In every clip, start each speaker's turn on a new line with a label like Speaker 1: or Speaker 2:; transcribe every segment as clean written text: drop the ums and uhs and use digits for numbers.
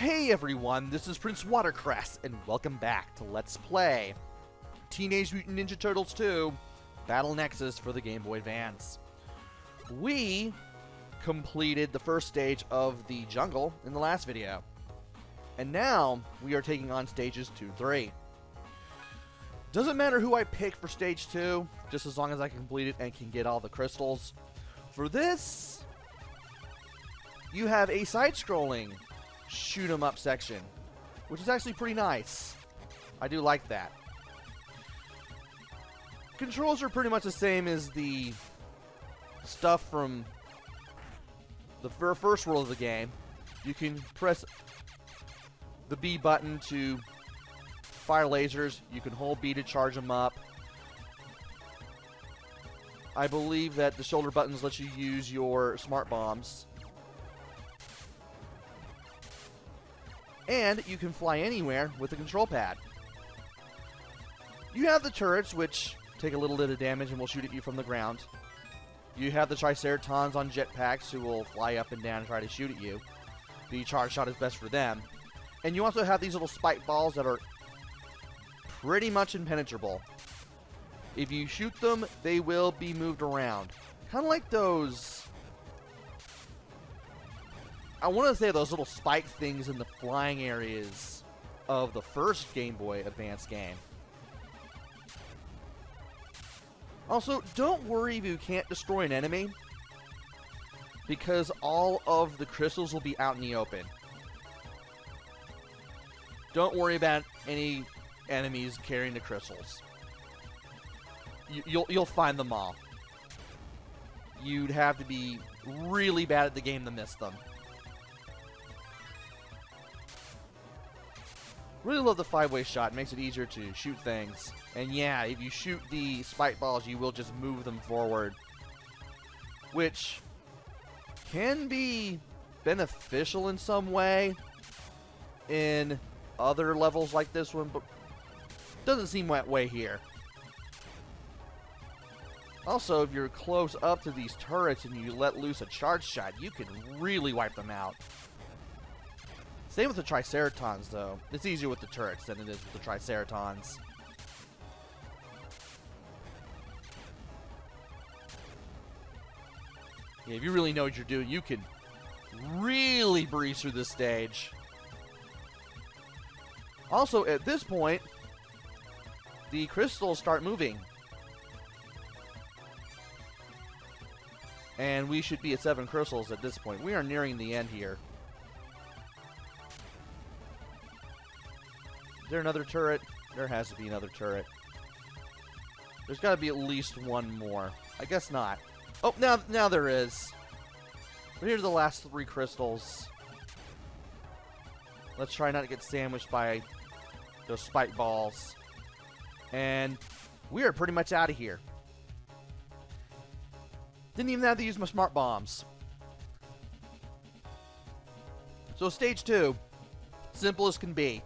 Speaker 1: Hey everyone, this is PrinceWatercress, and welcome back to Let's Play Teenage Mutant Ninja Turtles 2 Battle Nexus for the Game Boy Advance. We completed the first stage of the jungle in the last video, and now we are taking on stages 2 and 3. Doesn't matter who I pick for stage 2, just as long as I can complete it and can get all the crystals. For this, you have a side-scrolling shoot 'em up section, which is actually pretty nice. I do like that. Controls are pretty much the same as the stuff from the first world of the game. You can press the B button to fire lasers. You can hold B to charge them up. I believe that the shoulder buttons let you use your smart bombs. And you can fly anywhere with the control pad. You have the turrets, which take a little bit of damage and will shoot at you from the ground. You have the Triceratons on jetpacks who will fly up and down and try to shoot at you. The charge shot is best for them. And you also have these little spike balls that are pretty much impenetrable. If you shoot them, they will be moved around. Kind of like those... I want to say those little spike things in the flying areas of the first Game Boy Advance game. Also, don't worry if you can't destroy an enemy, because all of the crystals will be out in the open. Don't worry about any enemies carrying the crystals. You'll find them all. You'd have to be really bad at the game to miss them. Really love the 5-way shot. It makes it easier to shoot things. And yeah, if you shoot the spike balls, you will just move them forward, which can be beneficial in some way in other levels like this one, but doesn't seem that way here. Also, if you're close up to these turrets and you let loose a charge shot, you can really wipe them out. Same with the Triceratons, though. It's easier with the turrets than it is with the Triceratons. Yeah, if you really know what you're doing, you can really breeze through this stage. Also, at this point, the crystals start moving. And we should be at 7 crystals at this point. We are nearing the end here. Is there another turret? There has to be another turret. There's got to be at least one more. I guess not. Oh, now there is. But here are the last 3 crystals. Let's try not to get sandwiched by those spike balls. And we are pretty much out of here. Didn't even have to use my smart bombs. So stage 2, simple as can be.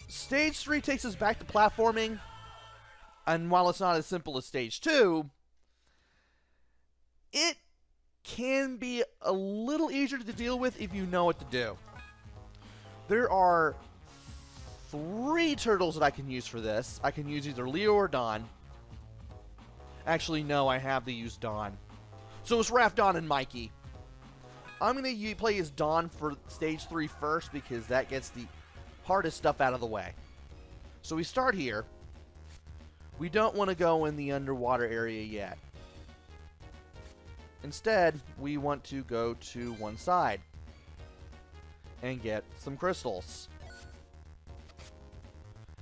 Speaker 1: Stage 3 takes us back to platforming, and while it's not as simple as Stage 2, it can be a little easier to deal with if you know what to do. There are 3 turtles that I can use for this. I can use either Leo or Don. Actually, no, I have to use Don. So it's Raph, Don, and Mikey. I'm going to play as Don for Stage 3 first, because that gets the hardest stuff out of the way. So we start here. We don't want to go in the underwater area yet. Instead, we want to go to one side and get some crystals.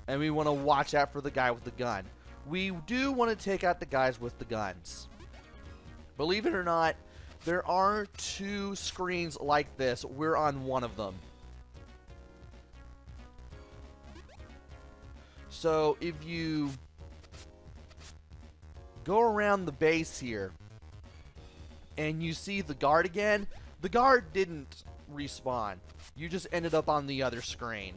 Speaker 1: And we want to watch out for the guy with the gun. We do want to take out the guys with the guns. Believe it or not, there are 2 screens like this. We're on one of them. So if you go around the base here and you see the guard again, the guard didn't respawn. You just ended up on the other screen.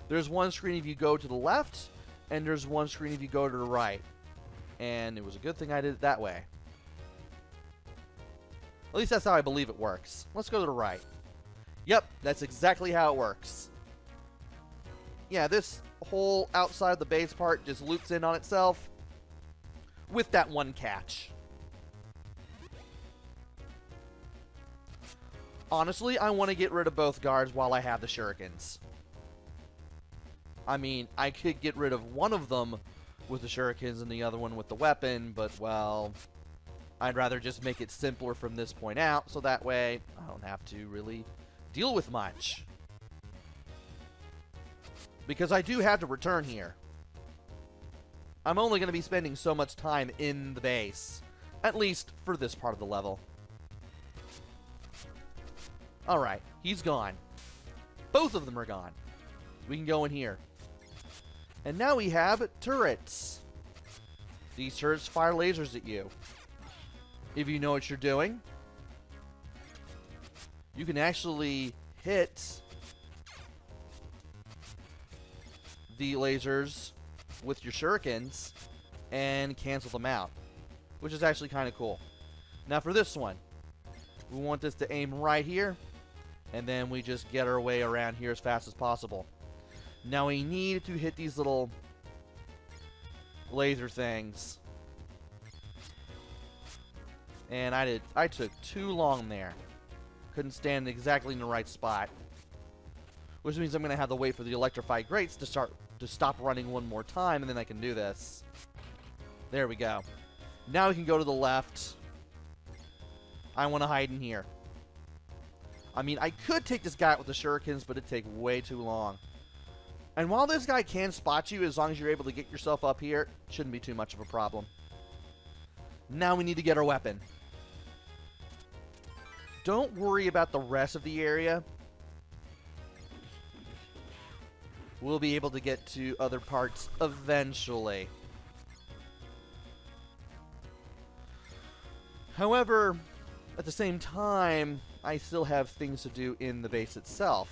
Speaker 1: There's one screen if you go to the left, and there's one screen if you go to the right. And it was a good thing I did it that way. At least that's how I believe it works. Let's go to the right. Yep, that's exactly how it works. Yeah, this whole outside of the base part just loops in on itself with that one catch. Honestly, I want to get rid of both guards while I have the shurikens. I mean, I could get rid of one of them with the shurikens and the other one with the weapon, but, well, I'd rather just make it simpler from this point out, so that way I don't have to really deal with much. Because I do have to return here. I'm only going to be spending so much time in the base, at least for this part of the level. Alright, he's gone. Both of them are gone. We can go in here. And now we have turrets. These turrets fire lasers at you. If you know what you're doing, you can actually hit the lasers with your shurikens and cancel them out, which is actually kind of cool. Now for this one, we want this to aim right here, and then we just get our way around here as fast as possible. Now we need to hit these little laser things. And I took too long there. Couldn't stand exactly in the right spot. Which means I'm going to have to wait for the electrified grates to stop running one more time, and then I can do this. There we go. Now we can go to the left. I want to hide in here. I mean, I could take this guy out with the shurikens, but it'd take way too long. And while this guy can spot you, as long as you're able to get yourself up here, it shouldn't be too much of a problem. Now we need to get our weapon. Don't worry about the rest of the area. We'll be able to get to other parts eventually. However, at the same time, I still have things to do in the base itself.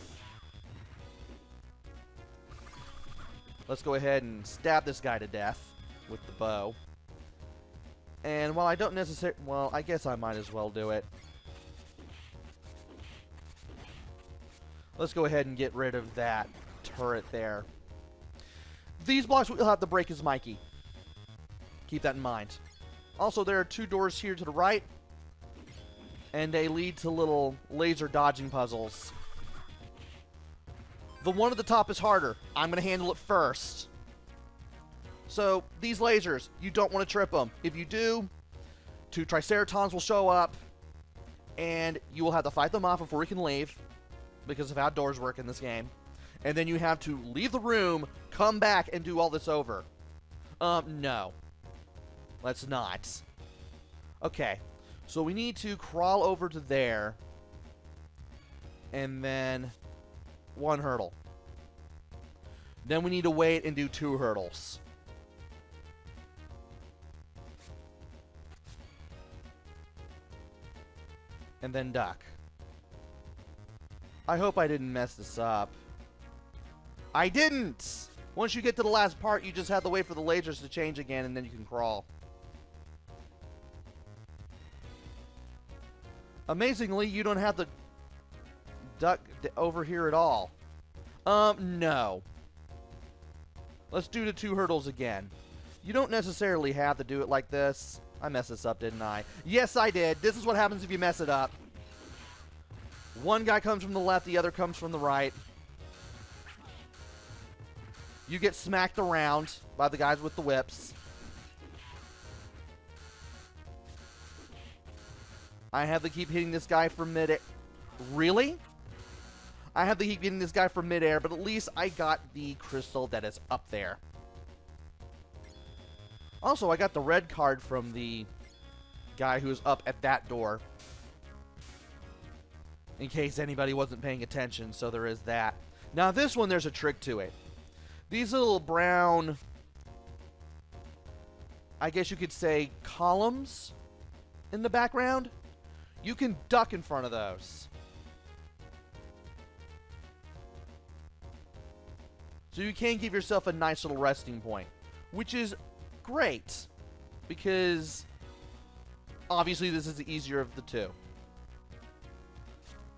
Speaker 1: Let's go ahead and stab this guy to death with the bow. And while I don't necessarily... well, I guess I might as well do it. Let's go ahead and get rid of that turret there. These blocks we'll have to break as Mikey. Keep that in mind. Also, there are two doors here to the right. And they lead to little laser dodging puzzles. The one at the top is harder. I'm going to handle it first. So, these lasers, you don't want to trip them. If you do, two Triceratons will show up, and you will have to fight them off before you can leave, because of how doors work in this game. And then you have to leave the room, come back, and do all this over. No. Let's not. Okay. So we need to crawl over to there, and then one hurdle. Then we need to wait and do two hurdles. And then duck. I hope I didn't mess this up. I didn't! Once you get to the last part, you just have to wait for the lasers to change again, and then you can crawl. Amazingly, you don't have to duck over here at all. No. Let's do the two hurdles again. You don't necessarily have to do it like this. I messed this up, didn't I? Yes, I did. This is what happens if you mess it up. One guy comes from the left, the other comes from the right. You get smacked around by the guys with the whips. I have to keep hitting this guy from mid-air. Really? I have to keep hitting this guy from mid-air, but at least I got the crystal that is up there. Also, I got the red card from the guy who was up at that door. In case anybody wasn't paying attention, so there is that. Now, this one, there's a trick to it. These little brown, I guess you could say, columns in the background. You can duck in front of those. So you can give yourself a nice little resting point, which is great, because obviously this is the easier of the two.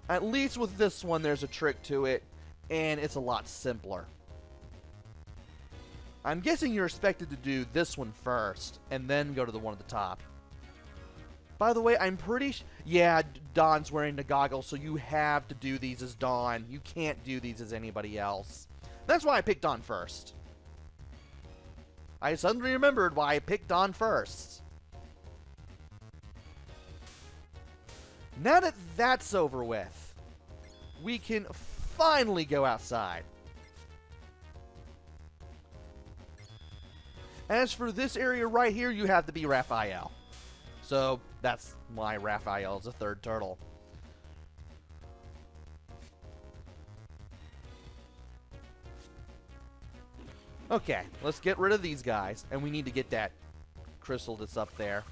Speaker 1: At least with this one, there's a trick to it, and it's a lot simpler. I'm guessing you're expected to do this one first, and then go to the one at the top. By the way, I'm pretty yeah, Dawn's wearing the goggles, so you have to do these as Dawn. You can't do these as anybody else. That's why I picked Dawn first. I suddenly remembered why I picked Dawn first. Now that that's over with, we can finally go outside. As for this area right here, you have to be Raphael. So that's why Raphael is a third turtle. Okay, let's get rid of these guys, and we need to get that crystal that's up there.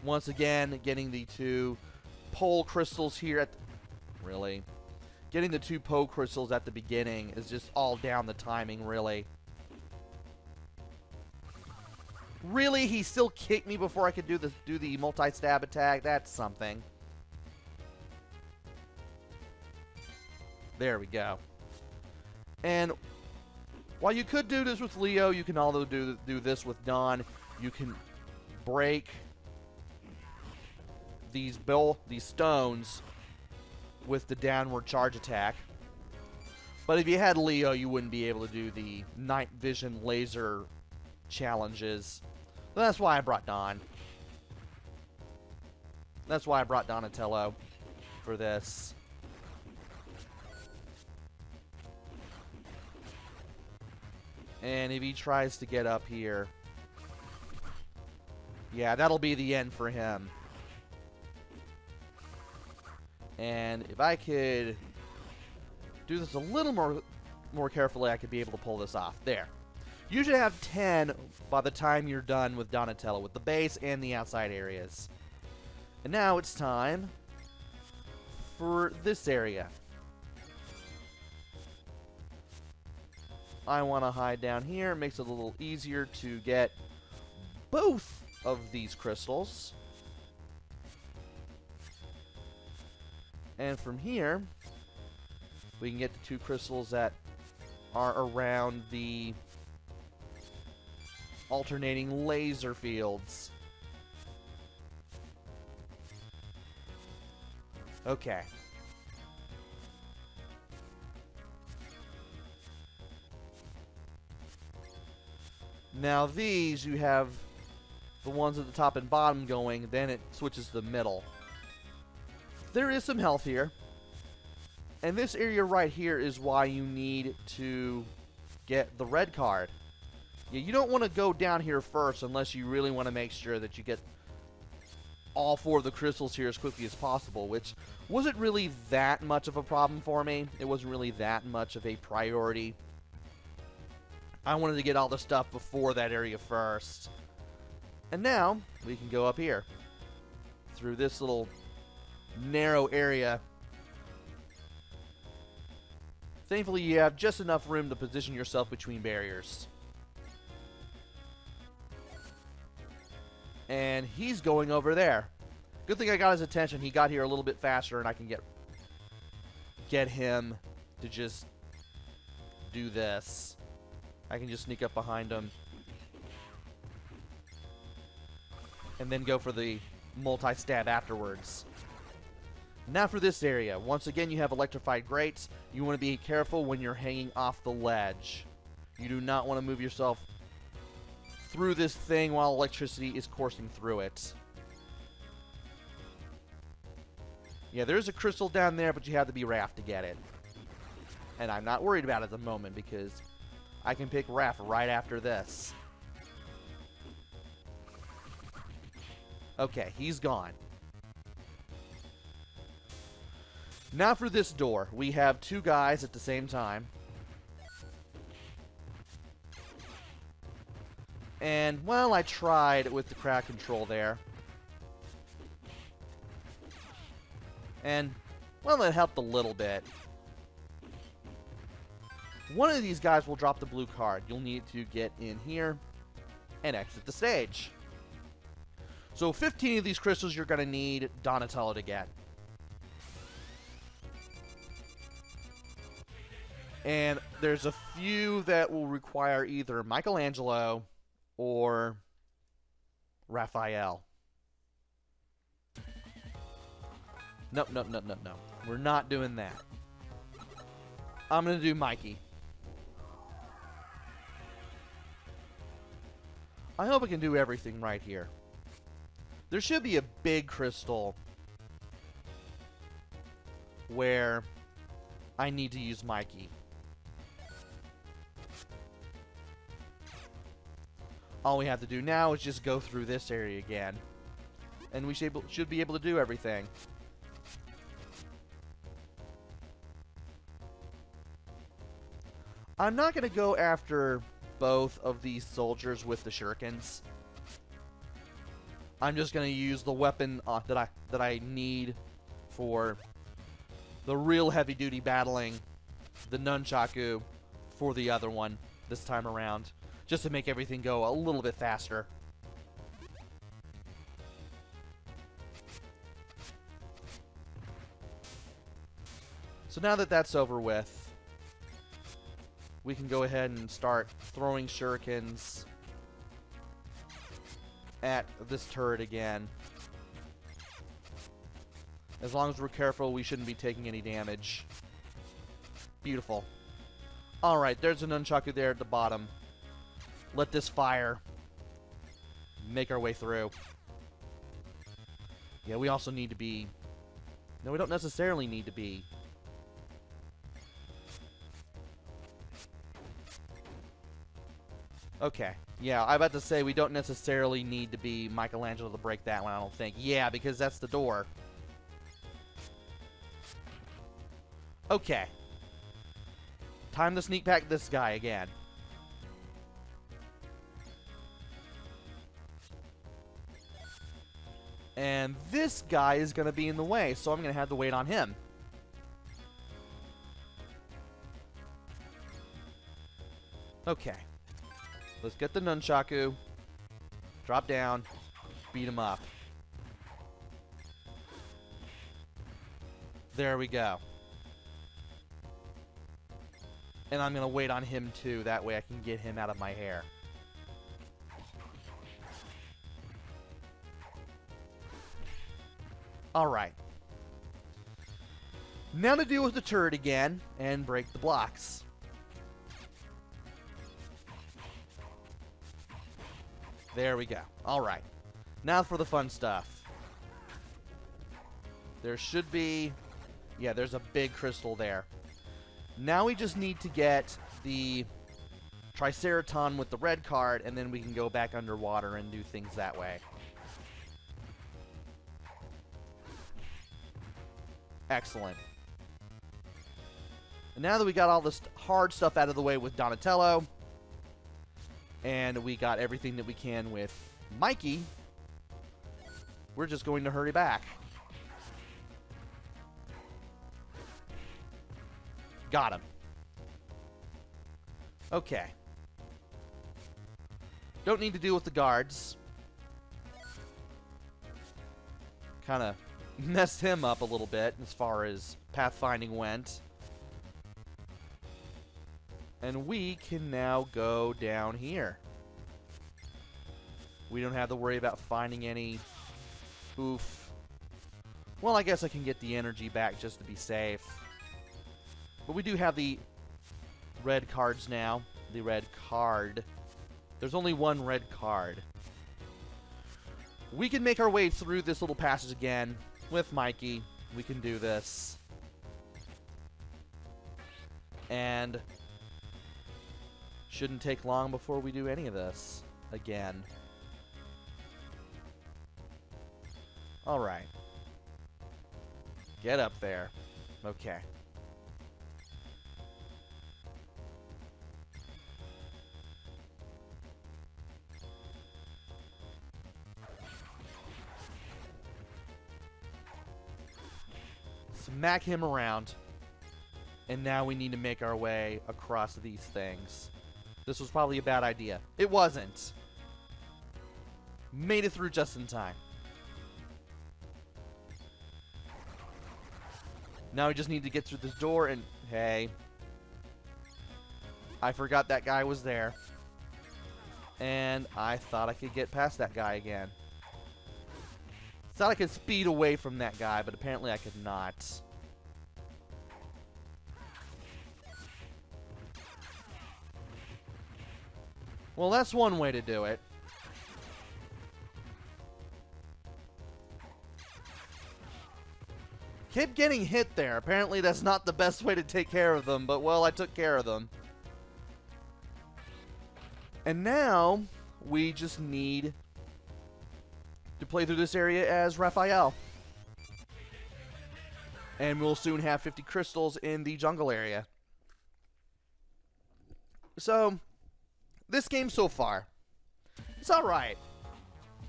Speaker 1: Once again, getting the two pole crystals here at really, getting the two pole crystals at the beginning is just all down the timing, really. Really? He still kicked me before I could do the multi-stab attack? That's something. There we go. And while you could do this with Leo, you can also do this with Dawn. You can break these stones with the downward charge attack. But if you had Leo, you wouldn't be able to do the night vision laser challenges. So that's why I brought Dawn. That's why I brought Donatello for this. And if he tries to get up here, yeah, that'll be the end for him. And if I could do this a little more carefully, I could be able to pull this off. There. You should have 10 by the time you're done with Donatello, with the base and the outside areas. And now it's time for this area. I want to hide down here. It makes it a little easier to get both of these crystals. And from here, we can get the two crystals that are around the alternating laser fields. Okay. Now these, you have the ones at the top and bottom going, then it switches to the middle. There is some health here. And this area right here is why you need to get the red card. Yeah, you don't want to go down here first unless you really want to make sure that you get all 4 of the crystals here as quickly as possible, which wasn't really that much of a problem for me. It wasn't really that much of a priority. I wanted to get all the stuff before that area first. And now, we can go up here. Through this little narrow area. Thankfully, you have just enough room to position yourself between barriers. And he's going over there. Good thing I got his attention. He got here a little bit faster, and I can get him to just do this. I can just sneak up behind him. And then go for the multi-stab afterwards. Now for this area. Once again, you have electrified grates. You want to be careful when you're hanging off the ledge. You do not want to move yourself through this thing while electricity is coursing through it. Yeah, there's a crystal down there, but you have to be Raph to get it. And I'm not worried about it at the moment because I can pick Raph right after this. Okay, he's gone. Now for this door. We have 2 guys at the same time. And, well, I tried with the crowd control there. And, well, it helped a little bit. One of these guys will drop the blue card. You'll need to get in here and exit the stage. So 15 of these crystals you're going to need Donatello to get. And there's a few that will require either Michelangelo or Raphael. Nope, nope, nope, nope, nope. We're not doing that. I'm going to do Mikey. I hope I can do everything right here. There should be a big crystal where I need to use Mikey. All we have to do now is just go through this area again. And we should be able to do everything. I'm not going to go after both of these soldiers with the shurikens. I'm just going to use the weapon that I need for the real heavy-duty battling, the nunchaku, for the other one this time around, just to make everything go a little bit faster. So now that that's over with, we can go ahead and start throwing shurikens at this turret again. As long as we're careful, we shouldn't be taking any damage. Beautiful. Alright, there's a nunchaku there at the bottom. Let this fire. Make our way through. Yeah, we also need to be... No, we don't necessarily need to be... Okay. Yeah, I about to say we don't necessarily need to be Michelangelo to break that one, I don't think. Yeah, because that's the door. Okay. Time to sneak pack this guy again. And this guy is going to be in the way, so I'm going to have to wait on him. Okay. Let's get the nunchaku. Drop down. Beat him up. There we go. And I'm going to wait on him too. That way I can get him out of my hair. Alright. Now to deal with the turret again and break the blocks. There we go. Alright. Now for the fun stuff. There should be... Yeah, there's a big crystal there. Now we just need to get the Triceraton with the red card, and then we can go back underwater and do things that way. Excellent. And now that we got all this hard stuff out of the way with Donatello, and we got everything that we can with Mikey, we're just going to hurry back. Got him. Okay. Don't need to deal with the guards. Kind of messed him up a little bit as far as pathfinding went. And we can now go down here. We don't have to worry about finding any... Oof. Well, I guess I can get the energy back just to be safe. But we do have the red cards now. The red card. There's only one red card. We can make our way through this little passage again with Mikey. We can do this. And shouldn't take long before we do any of this again. Alright. Get up there. Okay. Smack him around. And now we need to make our way across these things. This was probably a bad idea. It wasn't. Made it through just in time. Now we just need to get through this door and... Hey. I forgot that guy was there. And I thought I could get past that guy again. Thought I could speed away from that guy, but apparently I could not. Well, that's one way to do it. Kept getting hit there. Apparently that's not the best way to take care of them, but well, I took care of them. And now, we just need to play through this area as Raphael. And we'll soon have 50 crystals in the jungle area. So, this game so far, it's alright.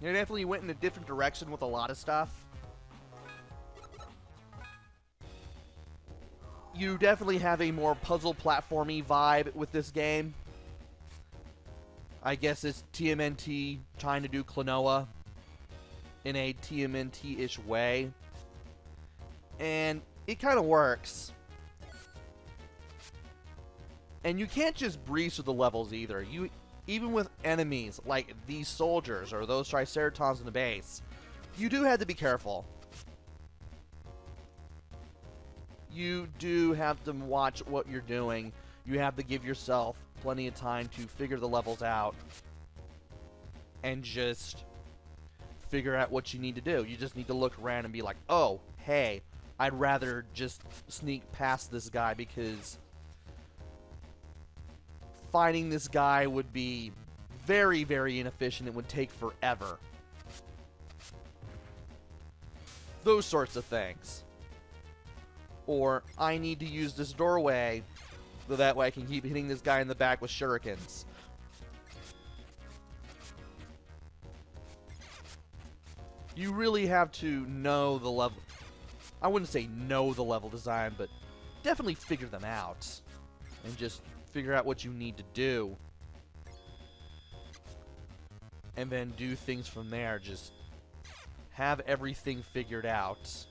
Speaker 1: It definitely went in a different direction with a lot of stuff. You definitely have a more puzzle platformy vibe with this game. I guess it's TMNT trying to do Klonoa in a TMNT-ish way. And it kind of works. And you can't just breeze through the levels either. Even with enemies like these soldiers or those Triceratons in the base, you do have to be careful. You do have to watch what you're doing. You have to give yourself plenty of time to figure the levels out and just figure out what you need to do. You just need to look around and be like, oh, hey, I'd rather just sneak past this guy because fighting this guy would be very, very inefficient. It would take forever. Those sorts of things. Or, I need to use this doorway so that way I can keep hitting this guy in the back with shurikens. You really have to know the level. I wouldn't say know the level design, but definitely figure them out. And just figure out what you need to do. And then do things from there. Just have everything figured out.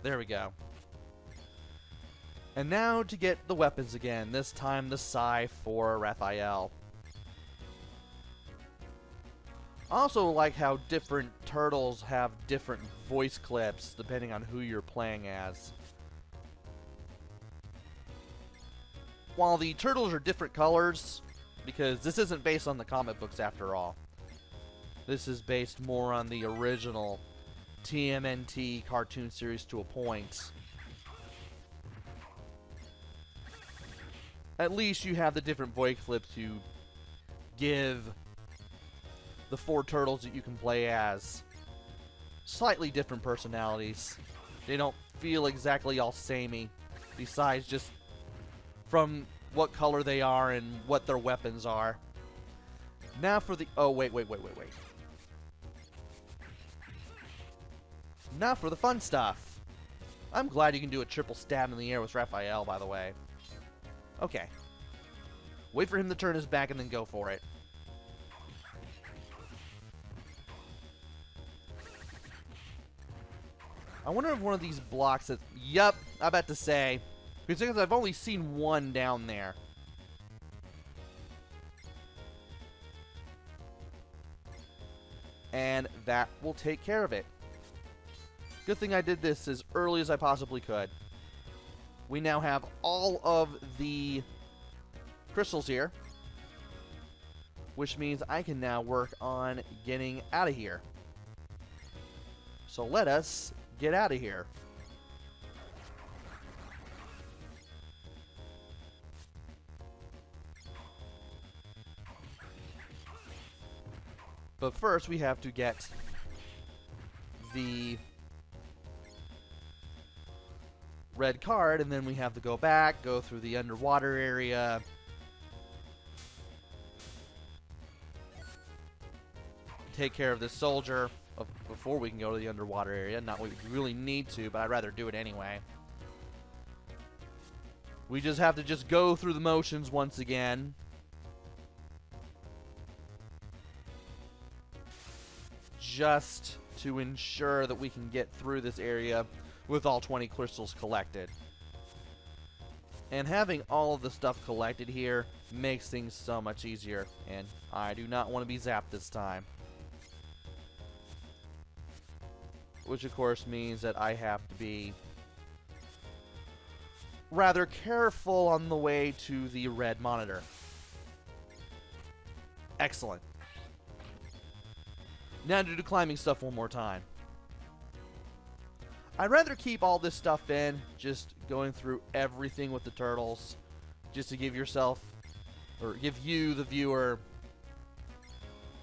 Speaker 1: There we go. And now to get the weapons again. This time the Sai for Raphael. I also like how different turtles have different voice clips depending on who you're playing as. While the turtles are different colors, because this isn't based on the comic books after all. This is based more on the original TMNT cartoon series to a point. At least you have the different voice clips to give the 4 turtles that you can play as slightly different personalities. They don't feel exactly all samey, besides just from what color they are and what their weapons are. Now for the... Oh, wait. Now for the fun stuff. I'm glad you can do a triple stab in the air with Raphael, by the way. Okay. Wait for him to turn his back and then go for it. I wonder if one of these blocks is... Yup, I'm about to say. Because I've only seen one down there. And that will take care of it. Good thing I did this as early as I possibly could. We now have all of the crystals here, which means I can now work on getting out of here. So let us get out of here. But first we have to get the red card, and then we have to go back, go through the underwater area. Take care of this soldier before we can go to the underwater area. Not what we really need to, but I'd rather do it anyway. We just have to just go through the motions once again. Just to ensure that we can get through this area with all 20 crystals collected. And having all of the stuff collected here makes things so much easier, and I do not want to be zapped this time. Which of course means that I have to be rather careful on the way to the red monitor. Excellent. Now to do climbing stuff one more time. I'd rather keep all this stuff in, just going through everything with the turtles, just to give yourself, or give you, the viewer,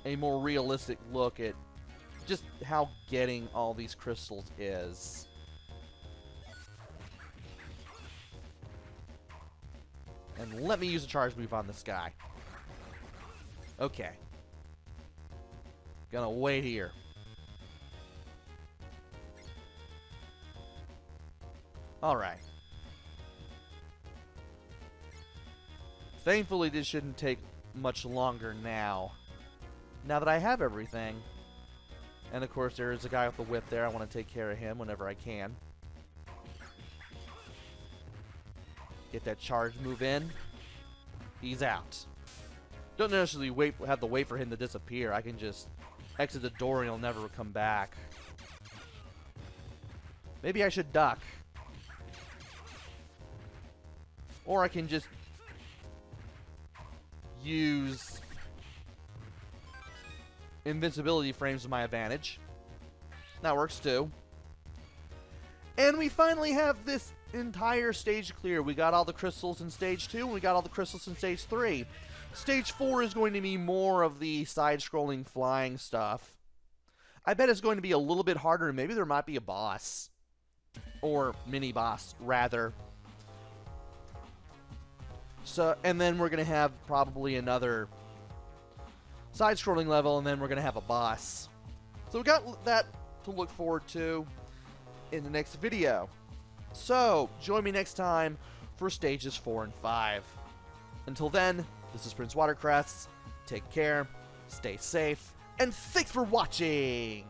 Speaker 1: a more realistic look at just how getting all these crystals is. And let me use a charge move on this guy. Okay. Gonna wait here. Alright. Thankfully, this shouldn't take much longer now. Now that I have everything. And of course, there is a guy with the whip there. I want to take care of him whenever I can. Get that charge move in. He's out. Don't necessarily have to wait for him to disappear. I can just exit the door and he'll never come back. Maybe I should duck. Or I can just use invincibility frames to my advantage. That works too. And we finally have this entire stage clear. We got all the crystals in stage 2, and we got all the crystals in stage 3. Stage 4 is going to be more of the side-scrolling flying stuff. I bet it's going to be a little bit harder, and maybe there might be a boss. Or mini-boss, rather. So, and then we're going to have probably another side-scrolling level, and then we're going to have a boss. So we got that to look forward to in the next video. So, join me next time for stages 4 and 5. Until then, this is PrinceWatercress. Take care, stay safe, and thanks for watching!